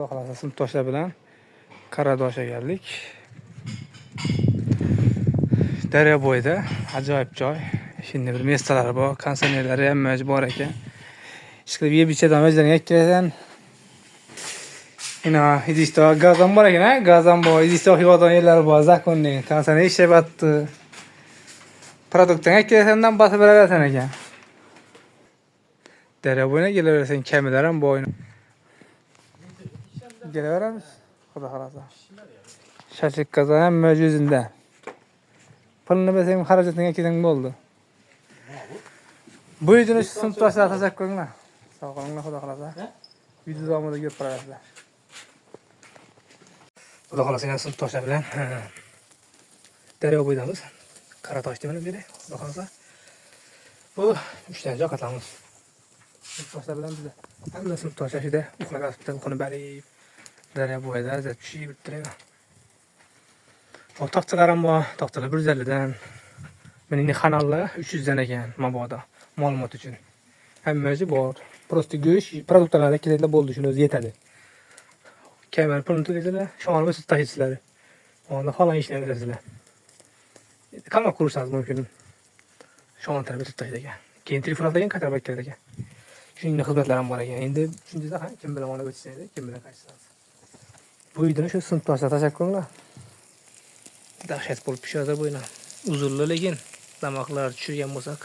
Xohlasa sinfdoshlar bilan Qaradoshiga keldik. Daryo bo'yida ajoyib joy. Shunday bir mestalari bor, konsernerlari ham bor ekan. Ishqilib yeb ichadigan o'zlariga kirasan. Ina idishda gaz ham bor ekan, gaz ham bor, idishda yig'adigan yerlari bor, zakonning konserner ishlayapti. Produktdan kirasandan bosib berasan ekan. Daryo bo'yina kelaversan, kamilar ham bor. Geleveramiz. Xudo xolasa. Shashlik qozon ham mavjudunda. Pulni bersang xarajatga ketang bo'ldi. Bu videoni sinfdoshlar tashakkur qilinglar. Sog' qolinglar, xudo xolasa. Video davomida ko'rib qolasizlar. Xudo xolasa yana sinfdoshlar bilan Daryo bo'ydamiz. Qaratosh deb beri, xudo xolasa. Bu 3 ta joy qatlamiz. Sinfdoshlar bilan bizda. Hamma sinfdoshlar shida uxlag'atibdi, uxlab bari Daryo bo'yida tushib turadi. O taxtalar ham bor, taxtalar 150 dan. Mening kanallar 300 dan ekan, mabodo, ma'lumot uchun. Hammasi bor. Prosta go'sht, produktlarga kerakli bo'ldi, shuni o'zi yetadi. Kamera pulni to'laysiz, shomolga siz tashlaysiz. Onda falan ishlayverasizlar. Qanday qurishasiz mumkin? Shomol tarbiya tutaydi ekan. Keyin telefon degan qaytarib kerak ekan. Shunday xizmatlar ham bor ekan. Endi shunday ham kim bilan olib o'tishadi, kim bilan qaytasiz. Bu videoni shu sinfdoshlar tashakkurlar. Dahshat bo'lib pishadi bo'yna. Uzunli lekin damoqlar tushirgan bo'lsak